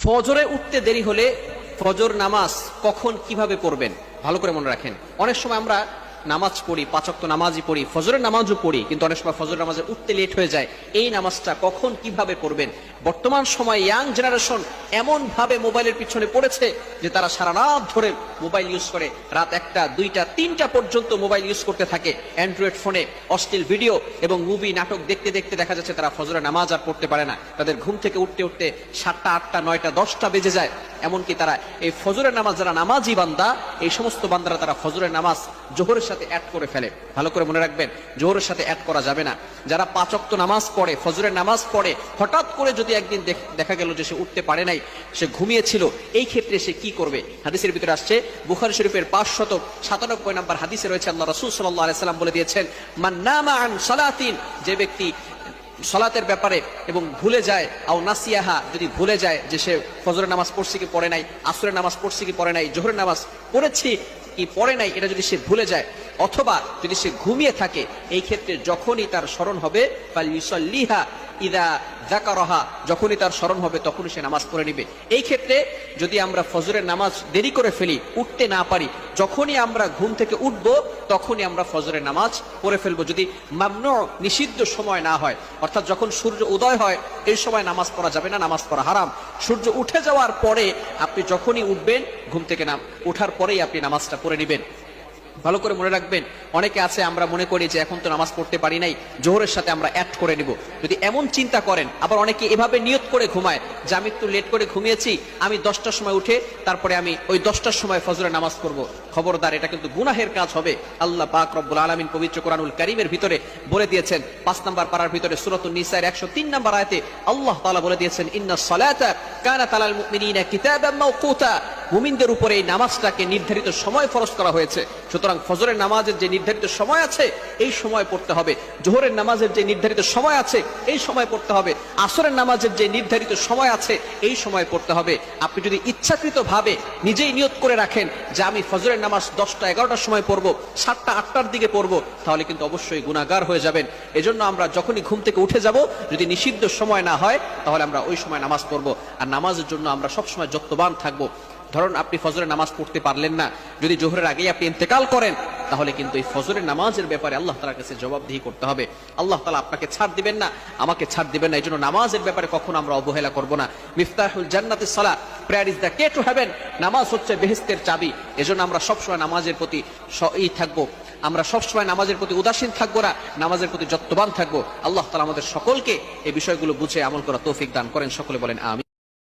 ফজরে উঠতে দেরি হলে ফজর নামাজ কখন কিভাবে পড়বেন ভালো করে মনে রাখেন। অনেক সময় আমরা নামাজ পড়ি, 5 ওয়াক্ত নামাজই পড়ি, ফজরের নামাজও পড়ি, কিন্তু অনেক সময় ফজর নামাজে উঠতে লেট হয়ে যায়। এই নামাজটা কখন কিভাবে পড়বেন? বর্তমান সময় ইয়াং জেনারেশন এমন ভাবে মোবাইলের পিছনে পড়েছে যে তারা সারা রাত ধরে মোবাইল ইউজ করে, রাত 1টা 2টা 3টা পর্যন্ত মোবাইল ইউজ করতে থাকে। অ্যান্ড্রয়েড ফোনে অশ্লীল ভিডিও এবং মুভি নাটক দেখতে দেখতে দেখা যাচ্ছে তারা ফজরের নামাজ আর পড়তে পারে না। তাদের ঘুম থেকে উঠতে উঠতে 7টা 8টা 9টা 10টা বেজে যায়। এমনকি তারা এই ফজরের নামাজ, যারা নামাজি বান্দা, এই সমস্ত বান্দারা তারা ফজরের নামাজ জোহরের সাথে অ্যাড করে ফেলে। ভালো করে মনে রাখবেন, জোহরের সাথে অ্যাড করা যাবে না। যারা 5 ওয়াক্ত নামাজ পড়ে, ফজরের নামাজ পড়ে, হঠাৎ করে যদি একদিন দেখা গেল যে সে উঠতে পারে নাই, সে ঘুমিয়েছিল, এই ক্ষেত্রে সে কি করবে? হাদিসের ভিতরে আসছে, বুখারী শরীফের 597 নম্বর হাদিসে রয়েছে, আল্লাহ রাসূল সাল্লাল্লাহু আলাইহি সাল্লাম বলে দিয়েছেন, মান নামা আন সালাতিন, যে ব্যক্তি সালাতের ব্যাপারে এবং ভুলে যায়, আও নাসিয়াহা, যদি ভুলে যায় যে সে ফজরের নামাজ পড়ছে কি পড়ে নাই, আসরের নামাজ পড়ছে কি পড়ে নাই, জোহরের নামাজ পড়েছি কি পড়ে নাই, এটা যদি সে ভুলে যায়, অথবা যদি সে ঘুমিয়ে থাকে, এই ক্ষেত্রে যখনই তার স্মরণ হবে, ফালইউসাল্লিহা ইদা যাকারাহা, যখনই তার স্মরণ হবে তখনই সে নামাজ পড়ে নিবে। এই ক্ষেত্রে যদি আমরা ফজরের নামাজ দেরি করে ফেলি, উঠতে না পারি, যখনই আমরা ঘুম থেকে উঠব তখনই আমরা ফজরের নামাজ পড়ে ফেলবো, যদি মামনু, নিষিদ্ধ সময় না হয়। অর্থাৎ যখন সূর্য উদয় হয় এই সময় নামাজ পড়া যাবে না, নামাজ পড়া হারাম। সূর্য উঠে যাওয়ার পরে আপনি যখনই উঠবেন, ঘুম থেকে ওঠার পরেই আপনি নামাজটা পড়ে নেবেন। ভালো করে মনে রাখবেন, অনেকে আছে আমরা মনে করি যে এখন তো নামাজ পড়তে পারি নাই, জোহরের সাথে আমরা অ্যাড করে নিব। যদি এমন চিন্তা করেন, আবার অনেকে এভাবে নিয়ত করে ঘুমায় যে আমি একটু লেট করে ঘুমিয়েছি, আমি 10টার সময় উঠে তারপরে আমি ওই 10টার সময় ফজরের নামাজ পড়ব। খবরদার, এটা কিন্তু গুনাহের কাজ হবে। আল্লাহ পাক রব্বুল আলামিন পবিত্র কোরআনুল কারীমের ভিতরে বলে দিয়েছেন, 5 নম্বর পারার ভিতরে সূরাতুন নিসার 103 নম্বর আয়াতে আল্লাহ তাআলা বলে দিয়েছেন, ইন্নাস সালাতা কানাত আলাল মুমিনিনা কিতাবাম মাওকুতা, মুমিনদের উপরে এই নামাজটাকে নির্ধারিত সময় ফরজ করা হয়েছে। সুতরাং ফজরের নামাজের যে নির্ধারিত সময় আছে এই সময় পড়তে হবে, জোহরের নামাজের যে নির্ধারিত সময় আছে এই সময় পড়তে হবে, আসরের নামাজের যে নির্ধারিত সময় আছে এই সময় পড়তে হবে। আপনি যদি ইচ্ছাকৃতভাবে নিজেই নিয়ত করে রাখেন যে আমি ফজরের নামাজ 10টা 11টার সময় পড়বো, 7টা 8টার দিকে পড়বো, তাহলে কিন্তু অবশ্যই গুনাহগার হয়ে যাবেন। এজন্য আমরা যখনই ঘুম থেকে উঠে যাব, যদি নিষিদ্ধ সময় না হয় তাহলে আমরা ওই সময় নামাজ পড়বো। আর নামাজের জন্য আমরা সবসময় যত্নবান থাকবো। ধরুন আপনি ফজরের নামাজ পড়তে পারলেন না, যদি জোহরের আগেই আপনি ইন্তেকাল করেন, তাহলে কিন্তু এই ফজরের নামাজের ব্যাপারে আল্লাহ তাআলার কাছে জবাবদিহি করতে হবে। আল্লাহ তাআলা আপনাকে ছাড় দিবেন না, আমাকে ছাড় দিবেন না। এই জন্য নামাজের ব্যাপারে কখনো আমরা অবহেলা করব না। মিফতাহুল জান্নাতিস সালাহ, prayer is the key to heaven, নামাজ হচ্ছে বেহেশতের চাবি। এজন্য আমরা সবসময় নামাজের প্রতি থাকবো, আমরা সবসময় নামাজের প্রতি উদাসীন থাকবো না, নামাজের প্রতি যত্নবান থাকবো। আল্লাহ তাআলা আমাদের সকলকে এই বিষয়গুলো বুঝে আমল করা তৌফিক দান করেন। সকলে বলেন আমিন।